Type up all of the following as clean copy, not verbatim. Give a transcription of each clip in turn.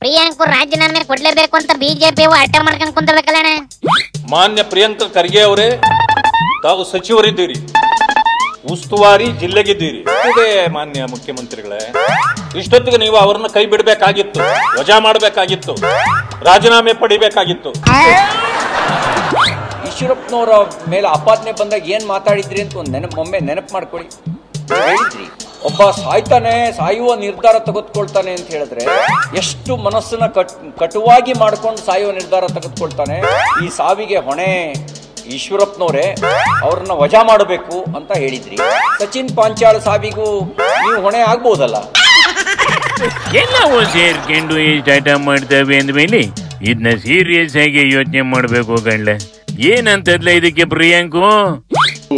ಪ್ರಿಯಾಂಕು ರಾಜೀನಾಮೆ ಕೊಡ್ಲೇಬೇಕು ಅಂತ ಬಿಜೆಪಿ ಹಠ ಮಾಡ್ಕೊಂಡು ಕುಂತಿರ್ಬೇಕಲ್ಲ. ಮಾನ್ಯ ಪ್ರಿಯಾಂಕ ಖರ್ಗೆ ಅವರೇ, ತಾವು ಸಚಿವರಿದ್ದೀರಿ, ಉಸ್ತುವಾರಿ ಜಿಲ್ಲೆಗಿದ್ದೀರಿ. ಇದೇ ಮಾನ್ಯ ಮುಖ್ಯಮಂತ್ರಿಗಳೇ, ಇಷ್ಟೊತ್ತಿಗೆ ನೀವು ಅವರನ್ನ ಕೈ ಬಿಡಬೇಕಾಗಿತ್ತು, ವಜಾ ಮಾಡಬೇಕಾಗಿತ್ತು, ರಾಜೀನಾಮೆ ಪಡಿಬೇಕಾಗಿತ್ತು. ಈಶ್ವರಪ್ಪನವರ ಮೇಲೆ ಆಪಾದನೆ ಬಂದಾಗ ಏನ್ ಮಾತಾಡಿದ್ರಿ ಅಂತ ಒಂದು ಒಮ್ಮೆ ನೆನಪು ಮಾಡ್ಕೊಳ್ಳಿ. ಹೇಳಿದ್ರಿ ಒಬ್ಬ ಸಾಯುವ ನಿರ್ಧಾರ ತೆಗೆದುಕೊಳ್ತಾನೆ ಅಂತ ಹೇಳಿದ್ರೆ ಎಷ್ಟು ಮನಸ್ಸನ್ನ ಕಟುವಾಗಿ ಮಾಡ್ಕೊಂಡು ಸಾಯುವ ನಿರ್ಧಾರ ತೆಗೆದುಕೊಳ್ತಾನೆ. ಈ ಸಾವಿಗೆ ಹೊಣೆ ಈಶ್ವರಪ್ಪನವರೇ, ಅವ್ರನ್ನ ವಜಾ ಮಾಡಬೇಕು ಅಂತ ಹೇಳಿದ್ರಿ. ಸಚಿನ್ ಪಾಂಚಾಳ್ ಸಾವಿಗೂ ನೀವು ಹೊಣೆ ಆಗ್ಬೋದಲ್ಲ. ಎಲ್ಲವೂ ಸೇರ್ಕೊಂಡು ಸ್ಟಾರ್ಟ್ ಮಾಡ್ತೇವೆ ಅಂದ್ಮೇಲೆ ಇದನ್ನ ಸೀರಿಯಸ್ ಆಗಿ ಯೋಚನೆ ಮಾಡ್ಬೇಕು ಗಂಡ. ಏನಂತದ್ಲ ಇದಕ್ಕೆ ಪ್ರಿಯಾಂಕು?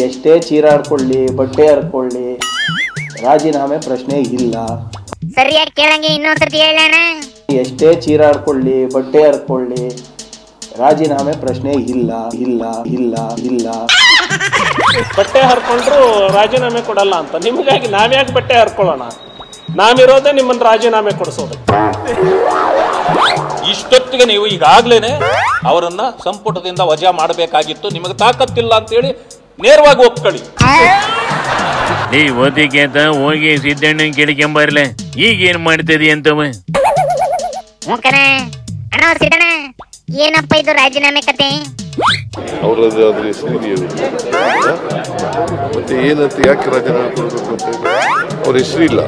ಎಷ್ಟೇ ಚೀರಾಡ್ಕೊಳ್ಳಿ, ಬಟ್ಟೆ ಹರ್ಕೊಳ್ಳಿ, ರಾಜೀನಾಮೆ ಪ್ರಶ್ನೆ ಇಲ್ಲ. ಸರಿಯಾಗಿ ಕೇಳಂಗೆ ಇನ್ನೊಂದ್ಸತಿ ಹೇಳೋಣ. ಎಷ್ಟೇ ಚೀರಾಡ್ಕೊಳ್ಳಿ, ಬಟ್ಟೆ ಹರ್ಕೊಳ್ಳಿ, ರಾಜೀನಾಮೆ ಪ್ರಶ್ನೆ ಇಲ್ಲ ಇಲ್ಲ ಇಲ್ಲ ಇಲ್ಲ. ಬಟ್ಟೆ ಹರ್ಕೊಂಡ್ರು ರಾಜೀನಾಮೆ ಕೊಡಲ್ಲ ಅಂತ ನಿಮಗಾಗಿ ನಾವ್ಯಾಕೆ ಬಟ್ಟೆ ಹರ್ಕೊಳ್ಳೋಣ? ನಾವಿರೋದೇ ನಿಮ್ಮನ್ನ ರಾಜೀನಾಮೆ ಕೊಡಿಸೋದು. ಇಷ್ಟೊತ್ತಿಗೆ ನೀವು ಈಗಾಗ್ಲೇನೆ ಅವರನ್ನ ಸಂಪುಟದಿಂದ ವಜಾ ಮಾಡಬೇಕಾಗಿತ್ತು. ನಿಮಗೆ ತಾಕತ್ತಿಲ್ಲ ಅಂತೇಳಿ ನೇರವಾಗಿ ಒಪ್ಕೊಳ್ಳಿ. ಈ ಓದಿಕೆತ ಹೋಗಿ ಸಿದ್ದಣ್ಣ ಕೇಳಿಕೊಂಬರ್ಲೆ, ಈಗೇನ್ ಮಾಡ್ತದಿ ಅಂತವ. ಅಣ್ಣ ಸಿದ್ದಣ್ಣ, ಏನಪ್ಪ ಇದು ರಾಜೀನಾಮೆ ಕತೆ? ಅವರದಾದ್ರೆ ಮತ್ತೆ ಏನಂತ ಯಾಕೆ ರಾಜೀನಾಮೆ ಕೊಡಬೇಕು ಅಂತ ಅವ್ರ ಹೆಸರಿಲ್ಲ,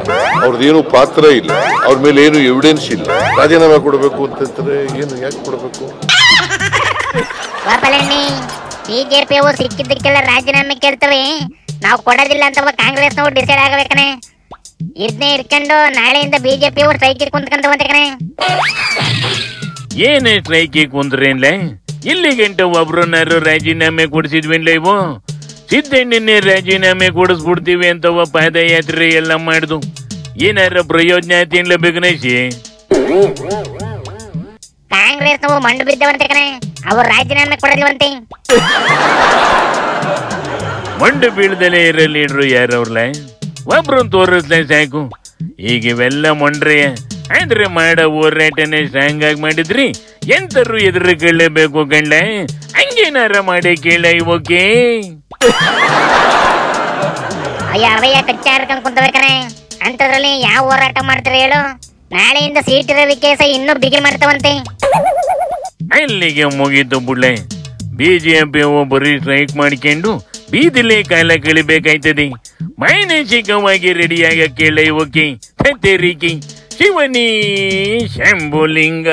ಅವ್ರದ್ದೇನು ಪಾತ್ರ ಇಲ್ಲ, ಅವ್ರ ಮೇಲೆ ಏನು ಎವಿಡೆನ್ಸ್ ಇಲ್ಲ. ರಾಜೀನಾಮೆ ಕೊಡಬೇಕು ಅಂತಂದ್ರೆ ಏನು ಯಾಕೆ ಕೊಡಬೇಕು? ಬಿಜೆಪಿ ಅವು ಸಿಕ್ಕಿದ್ದಕ್ಕೆಲ್ಲ ರಾಜೀನಾಮೆ ಕೇಳ್ತವೆ, ನಾವು ಕೊಡೋದಿಲ್ಲ ಅಂತ ಕಾಂಗ್ರೆಸ್ ನಾವು ಡಿಸೈಡ್ ಆಗಬೇಕನೆ. ಇದನ್ನೇ ಇಟ್ಕೊಂಡು ನಾಳೆಯಿಂದ ಬಿಜೆಪಿ ಅವ್ರು ಸ್ಟ್ರೈಕಿಗೆ ಕುಂತ್ಕೊಂತ ಕಣೆ. ಏನೇ ಸ್ಟ್ರೈಕಿಗೆ ಕುಂದ್ರೇನ್ಲ? ಇಲ್ಲಿ ಗಂಟ ಒಬ್ರನ್ನಾರು ರಾಜೀನಾಮೆ ಕೊಡಿಸಿದ್ವಿನ್ಲ ಇವು. ಸಿದ್ದಣ್ಣನೇ ರಾಜೀನಾಮೆ ಕೊಡಿಸ್ಬಿಡ್ತೀವಿ ಅಂತವ ಪಾದಯಾತ್ರೆ ಎಲ್ಲ ಮಾಡ್ದು. ಏನಾರ ಪ್ರಯೋಜನ ಆಯ್ತಿನ್ಲ ಬೇಕನೇಶಿ? ಕಾಂಗ್ರೆಸ್ ನಾವು ಮಂಡು ಬಿದ್ದವಂತೆ ಕಣೆ, ಅವ್ರು ರಾಜೀನಾಮೆ ಕೊಡಲ್ವಂತೆ. ಮಂಡು ಬೀಳ್ದಲೇ ಇರೋ ಲೀಡ್ರು ಯಾರವ್ರಲ್ಲ? ಒಬ್ರು ತೋರಿಸ್ಲೇ ಸಾಕು. ಈಗ ಇವೆಲ್ಲ ಮೊಂಡ್ರೆ ಆದ್ರೆ ಮಾಡೋ ಹೋರಾಟನೇ ಸ್ಟ್ರಾಂಗ್ ಆಗಿ ಮಾಡಿದ್ರಿ ಎಂತರು ಎದುರು ಕೇಳಲೇಬೇಕು ಗಂಡ. ಹಂಗೇನಾರ ಮಾಡಿ ಕೇಳ ಇವಕ್ಕೆ. ಅವಯ್ಯ ಕಚ್ಚಾ ಹಿಡ್ಕೊಂಡ್ ಕುಂತಬೇಕನೆ. ಅಂತದ್ರಲ್ಲಿ ಯಾವ ಹೋರಾಟ ಮಾಡ್ತಾರೆ ಹೇಳು? ನಾಳೆಯಿಂದ ಸೀಟ್ ರವಿ ಕೇಸ ಇನ್ನೂ ಬಿಗಿ ಮಾಡ್ತಾವಂತೆ. ಅಲ್ಲಿಗೆ ಮುಗೀತು ಬುಳ್ಳೆ. ಬಿಜೆಪಿ ಬರೀ ಸ್ಟ್ರೈಕ್ ಮಾಡ್ಕೊಂಡು ಬೀದಿಲೇ ಕಾಲ ಕಳಿಬೇಕಾಯ್ತದೆ. ಮಾನಸಿಕವಾಗಿ ರೆಡಿಯಾಗ ಕೇಳ ಇವಕ್ಕೆ ಸತ್ಯರಿಕಿ ಶಿವನಿ ಶಂಭುಲಿಂಗ.